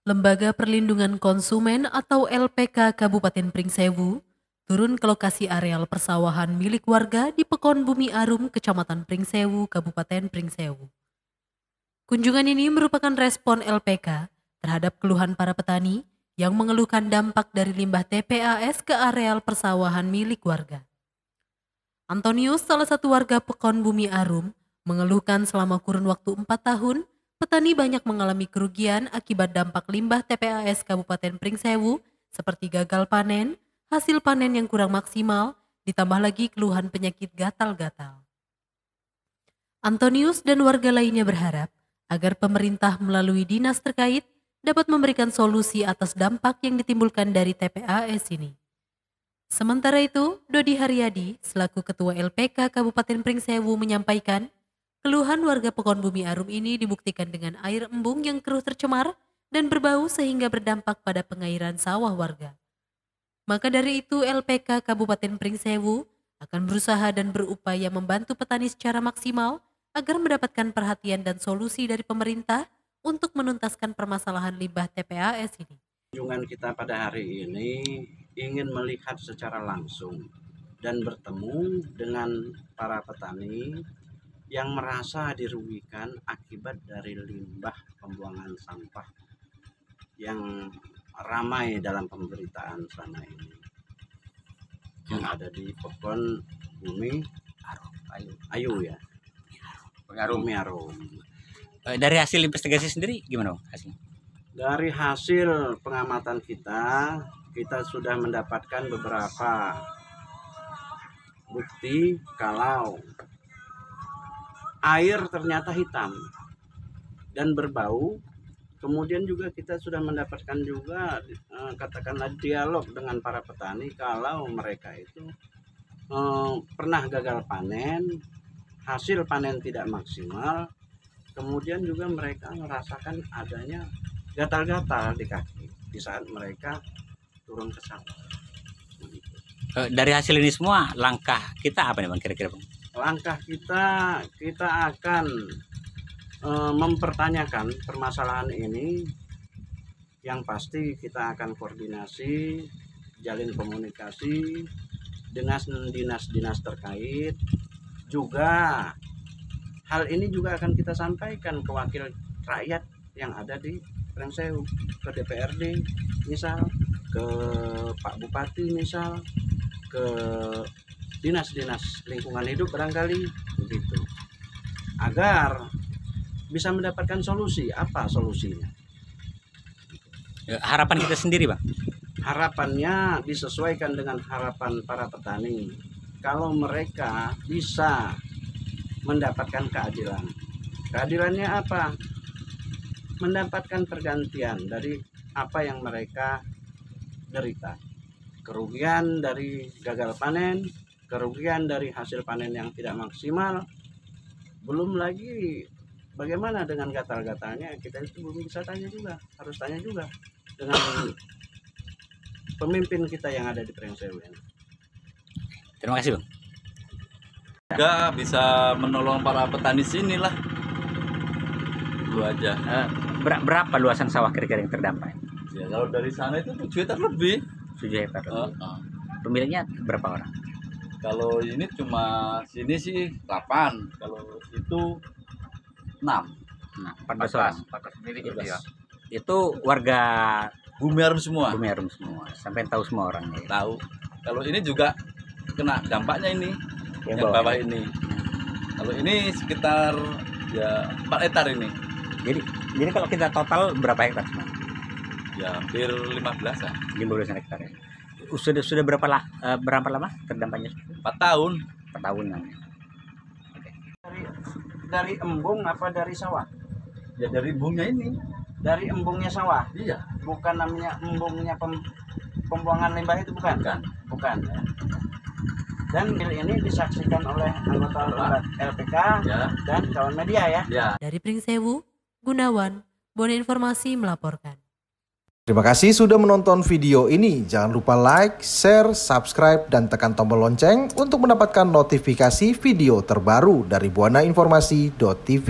Lembaga Perlindungan Konsumen atau LPK Kabupaten Pringsewu turun ke lokasi areal persawahan milik warga di Pekon Bumi Arum, Kecamatan Pringsewu, Kabupaten Pringsewu. Kunjungan ini merupakan respon LPK terhadap keluhan para petani yang mengeluhkan dampak dari limbah TPAS ke areal persawahan milik warga. Antonius, salah satu warga Pekon Bumi Arum, mengeluhkan selama kurun waktu 4 tahun, petani banyak mengalami kerugian akibat dampak limbah TPAS Kabupaten Pringsewu seperti gagal panen, hasil panen yang kurang maksimal, ditambah lagi keluhan penyakit gatal-gatal. Antonius dan warga lainnya berharap agar pemerintah melalui dinas terkait dapat memberikan solusi atas dampak yang ditimbulkan dari TPAS ini. Sementara itu, Dodi Haryadi selaku Ketua LPK Kabupaten Pringsewu menyampaikan, keluhan warga Pekon Bumi Arum ini dibuktikan dengan air embung yang keruh tercemar dan berbau sehingga berdampak pada pengairan sawah warga. Maka dari itu LPK Kabupaten Pringsewu akan berusaha dan berupaya membantu petani secara maksimal agar mendapatkan perhatian dan solusi dari pemerintah untuk menuntaskan permasalahan limbah TPAS ini. Kunjungan kita pada hari ini ingin melihat secara langsung dan bertemu dengan para petani yang merasa dirugikan akibat dari limbah pembuangan sampah yang ramai dalam pemberitaan selama ini yang ada di Pekon Bumi Ayu ya, Bumi Arum. Dari hasil investigasi sendiri gimana hasilnya? Dari hasil pengamatan kita sudah mendapatkan beberapa bukti kalau air ternyata hitam dan berbau. Kemudian juga kita sudah mendapatkan juga katakanlah dialog dengan para petani kalau mereka itu pernah gagal panen, hasil panen tidak maksimal, kemudian juga mereka merasakan adanya gatal-gatal di kaki di saat mereka turun ke sawah. Dari hasil ini semua, langkah kita apa nih Bang kira-kira Bang? Langkah kita akan mempertanyakan permasalahan ini. Yang pasti kita akan koordinasi, jalin komunikasi dengan dinas-dinas terkait. Juga hal ini juga akan kita sampaikan ke wakil rakyat yang ada di Pringsewu, ke DPRD misal, ke Pak Bupati misal, ke dinas-dinas lingkungan hidup barangkali begitu, agar bisa mendapatkan solusi. Apa solusinya? Harapan kita sendiri Bang? Harapannya disesuaikan dengan harapan para petani. Kalau mereka bisa mendapatkan keadilan. Keadilannya apa? Mendapatkan pergantian dari apa yang mereka derita. Kerugian dari gagal panen, kerugian dari hasil panen yang tidak maksimal, belum lagi bagaimana dengan gatal-gatalnya. Kita itu belum bisa tanya juga, harus tanya juga dengan pemimpin kita yang ada di Pringsewu. Terima kasih Bang. Juga bisa menolong para petani sini lah. Lu aja. Berapa luasan sawah kira-kira yang terdampak? Ya kalau dari sana itu 7 hektar lebih. 7 hektar lebih. Pemiliknya berapa orang? Kalau ini cuma sini sih 8. Kalau itu 6. Nah, 14 orang. 14 milik itu ya. Itu warga Bumi Arum semua. Bumi Arum semua. Sampai tahu semua orang ya. Tahu. Kalau ini juga kena dampaknya ini. Yang bawah bawah ini. Kalau ini sekitar ya 4 hektar ini. Jadi kalau kita total berapa hektar semua? Ya hampir 15 ya. 15 hektar ya. Sudah berapa lama terdampaknya? 4 tahun. 4 tahunan. Dari embung apa dari sawah? Ya dari embungnya ini. Dari embungnya sawah? Iya. Bukan namanya embungnya pembuangan limbah itu, bukan? Bukan ya. Dan ini disaksikan oleh anggota LPK ya, dan kawan media ya. Dari Pringsewu, Gunawan, Bone Informasi melaporkan. Terima kasih sudah menonton video ini. Jangan lupa like, share, subscribe, dan tekan tombol lonceng untuk mendapatkan notifikasi video terbaru dari buanainformasi.tv.